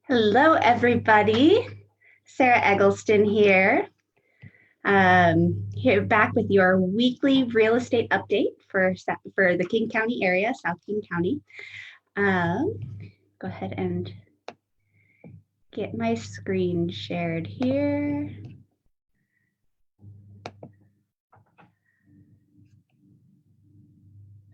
Hello, everybody. Sarah Eggleston here. Here back with your weekly real estate update for the King County area, South King County. Go ahead and get my screen shared here.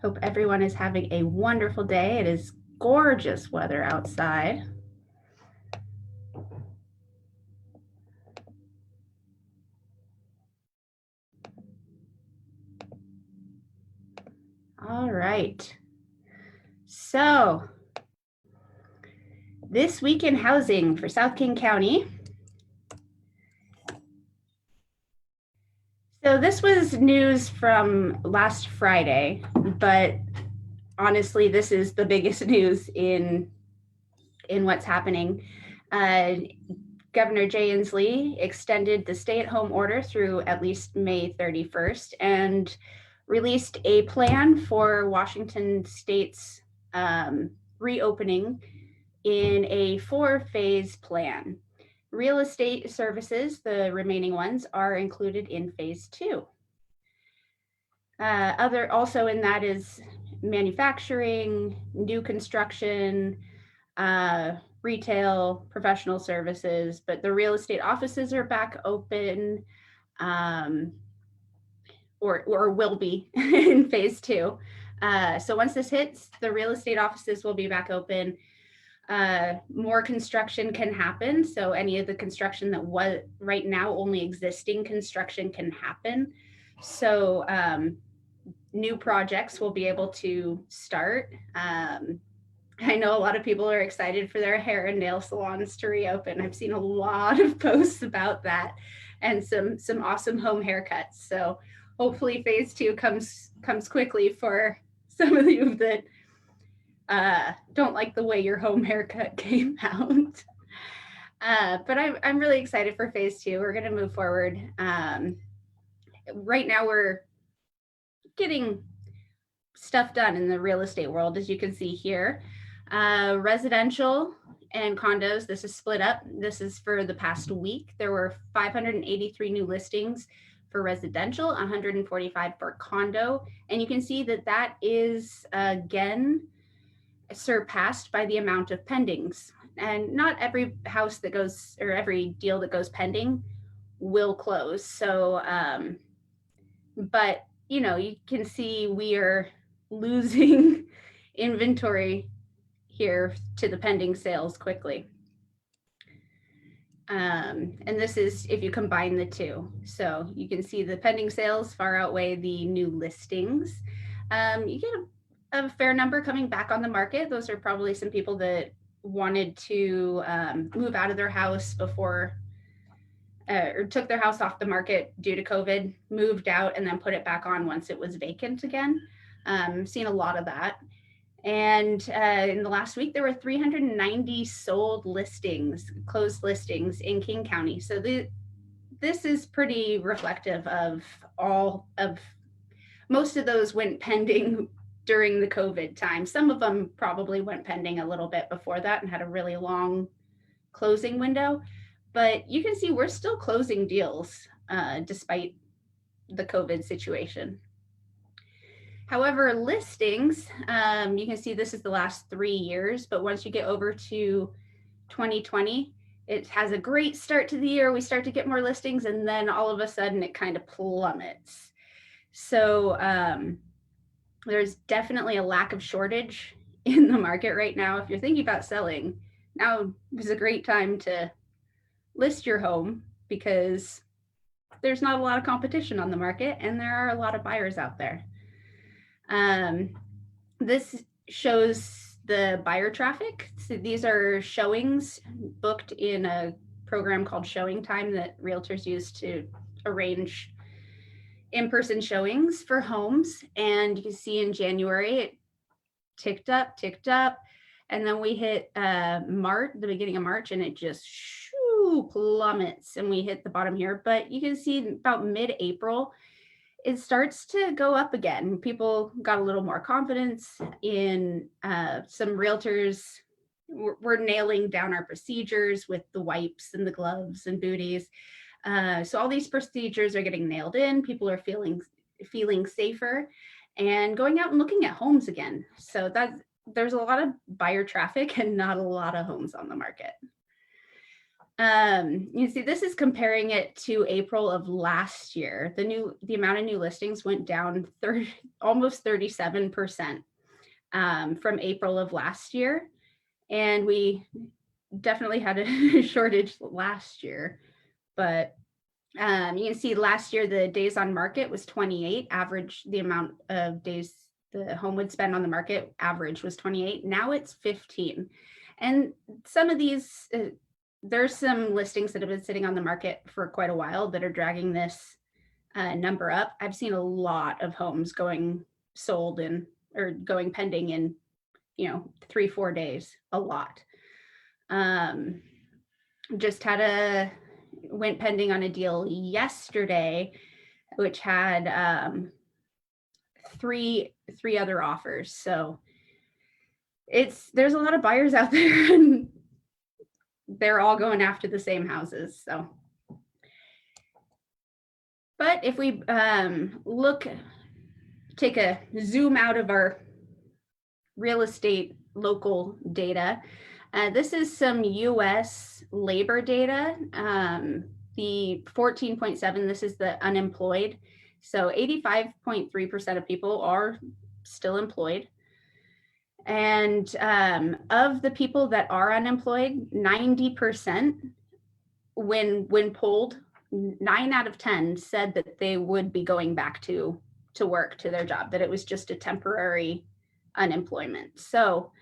Hope everyone is having a wonderful day. It is gorgeous weather outside. All right. So, this week in housing for South King County. So this was news from last Friday, but honestly, this is the biggest news in what's happening. Governor Jay Inslee extended the stay-at-home order through at least May 31st and released a plan for Washington State's reopening in a 4-phase plan. Real estate services, the remaining ones, are included in phase 2. Also in that is manufacturing, new construction, retail, professional services, but the real estate offices are back open, or will be in phase 2. So once this hits, the real estate offices will be back open. More construction can happen. So any of the construction that was right now, only existing construction can happen. So new projects will be able to start. I know a lot of people are excited for their hair and nail salons to reopen. I've seen a lot of posts about that and some awesome home haircuts. So hopefully phase 2 comes quickly for some of you that don't like the way your home haircut came out. But I'm really excited for phase 2. We're going to move forward. Right now we're getting stuff done in the real estate world, as you can see here. Residential and condos, this is split up. This is for the past week. There were 583 new listings for residential, 145 for condo. And you can see that that is again surpassed by the amount of pendings. And not every house that goes, or every deal that goes pending will close. So, but you know, you can see we are losing inventory here to the pending sales quickly. And this is if you combine the two. So you can see the pending sales far outweigh the new listings. You get a fair number coming back on the market. Those are probably some people that wanted to move out of their house before or took their house off the market due to COVID, moved out, and then put it back on once it was vacant again. Seen a lot of that. And in the last week, there were 390 sold listings, closed listings in King County. So this is pretty reflective of all of, most of those went pending during the COVID time. Some of them probably went pending a little bit before that and had a really long closing window. But you can see we're still closing deals despite the COVID situation. However, listings, you can see this is the last 3 years, but once you get over to 2020, it has a great start to the year. We start to get more listings, and then all of a sudden it kind of plummets. So there's definitely a lack of shortage in the market right now. If you're thinking about selling, now is a great time to list your home because there's not a lot of competition on the market and there are a lot of buyers out there. This shows the buyer traffic. So these are showings booked in a program called Showing Time that realtors use to arrange in-person showings for homes. And you can see in January, it ticked up, and then we hit the beginning of March, and it just plummets, and we hit the bottom here. But you can see about mid-April, it starts to go up again. People got a little more confidence in some realtors we're nailing down our procedures with the wipes and the gloves and booties. So all these procedures are getting nailed in. People are feeling safer and going out and looking at homes again. So there's a lot of buyer traffic and not a lot of homes on the market. You see, this is comparing it to April of last year. The amount of new listings went down almost 37% from April of last year. And we definitely had a shortage last year, but you can see last year the days on market was 28. Average, the amount of days the home would spend on the market average was 28. Now it's 15. And some of these, there's some listings that have been sitting on the market for quite a while that are dragging this number up. I've seen a lot of homes going sold or going pending in 3-4 days, a lot. Just went pending on a deal yesterday, which had three other offers. So there's a lot of buyers out there and they're all going after the same houses. So, but if we take a zoom out of our real estate local data, this is some US labor data. The 14.7, this is the unemployed. So 85.3% of people are still employed. And of the people that are unemployed, 90%, when polled, 9 out of 10 said that they would be going back to work, to their job, that it was just a temporary unemployment. So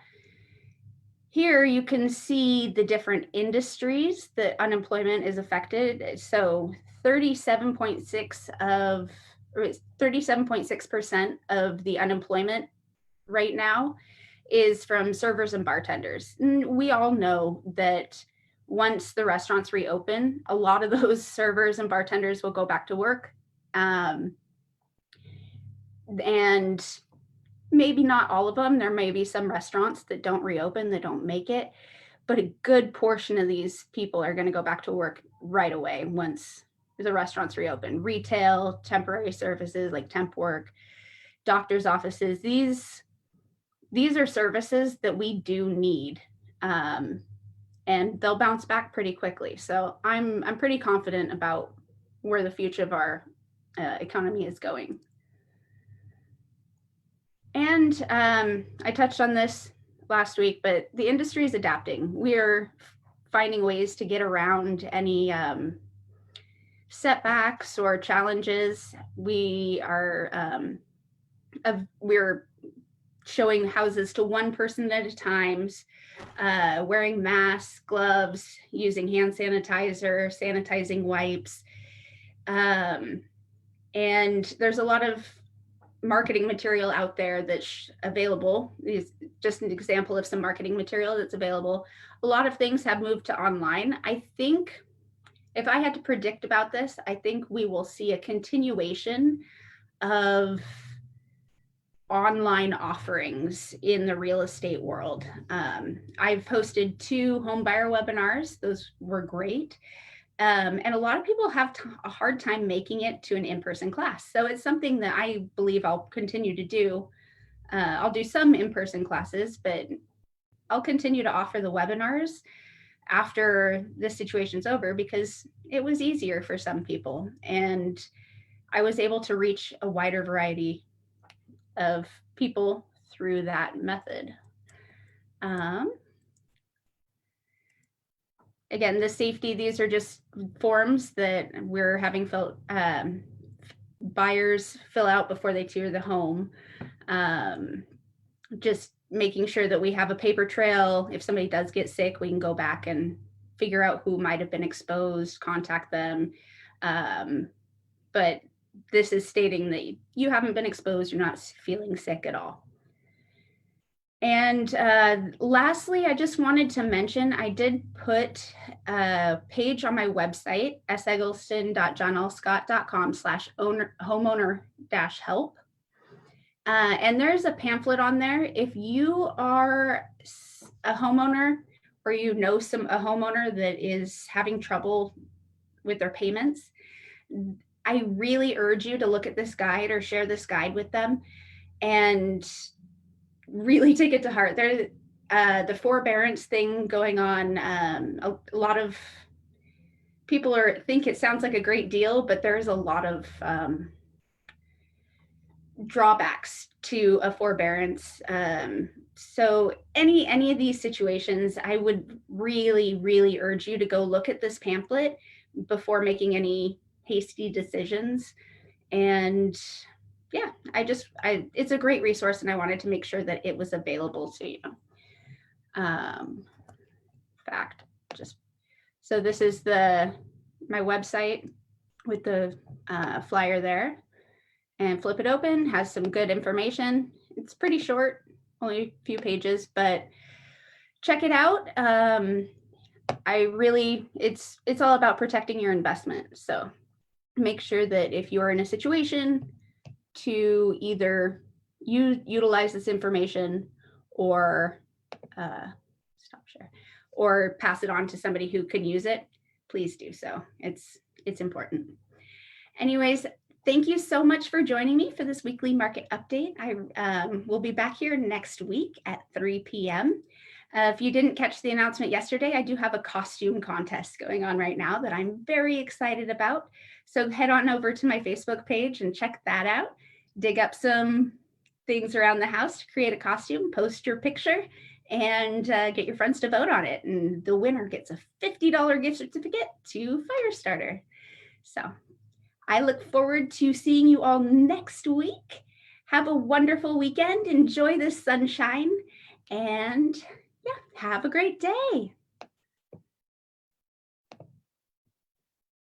here you can see the different industries that unemployment is affected. So 37.6% of the unemployment right now is from servers and bartenders. And we all know that once the restaurants reopen, a lot of those servers and bartenders will go back to work. And maybe not all of them. There may be some restaurants that don't reopen, that don't make it, but a good portion of these people are going to go back to work right away once the restaurants reopen. Retail, temporary services like temp work, doctor's offices, these are services that we do need, and they'll bounce back pretty quickly. So I'm pretty confident about where the future of our economy is going. And I touched on this last week, but the industry is adapting. We're finding ways to get around any setbacks or challenges. We're showing houses to one person at a time, wearing masks, gloves, using hand sanitizer, sanitizing wipes. And there's a lot of marketing material out there that's available. Is just an example of some marketing material that's available. A lot of things have moved to online. I think if I had to predict about this, I think we will see a continuation of online offerings in the real estate world. I've hosted 2 home buyer webinars. Those were great. And a lot of people have a hard time making it to an in-person class. So it's something that I believe I'll continue to do. I'll do some in-person classes, but I'll continue to offer the webinars after the situation's over because it was easier for some people. And I was able to reach a wider variety of people through that method. Again, the safety, these are just forms that we're having buyers fill out before they tour the home. Just making sure that we have a paper trail. If somebody does get sick, we can go back and figure out who might have been exposed, contact them. But this is stating that you haven't been exposed, you're not feeling sick at all. And lastly, I just wanted to mention, I did put a page on my website, seggleston.johnelscott.com/homeowner-help. And there's a pamphlet on there. If you are a homeowner, or you know a homeowner that is having trouble with their payments, I really urge you to look at this guide or share this guide with them and really take it to heart. There, the forbearance thing going on, a lot of people think it sounds like a great deal, but there's a lot of drawbacks to a forbearance. So any of these situations, I would really urge you to go look at this pamphlet before making any hasty decisions. And yeah, it's a great resource, and I wanted to make sure that it was available to you. Fact, just so this is my website with the flyer there, and flip it open, has some good information. It's pretty short, only a few pages, but check it out. It's all about protecting your investment. So make sure that if you're in a situation to either utilize this information or stop share or pass it on to somebody who can use it, please do so. It's important. Anyways, thank you so much for joining me for this weekly market update. I will be back here next week at 3 p.m. If you didn't catch the announcement yesterday, I do have a costume contest going on right now that I'm very excited about. So head on over to my Facebook page and check that out. Dig up some things around the house to create a costume, post your picture, and get your friends to vote on it. And the winner gets a $50 gift certificate to Firestarter. So I look forward to seeing you all next week. Have a wonderful weekend. Enjoy the sunshine, and yeah, have a great day.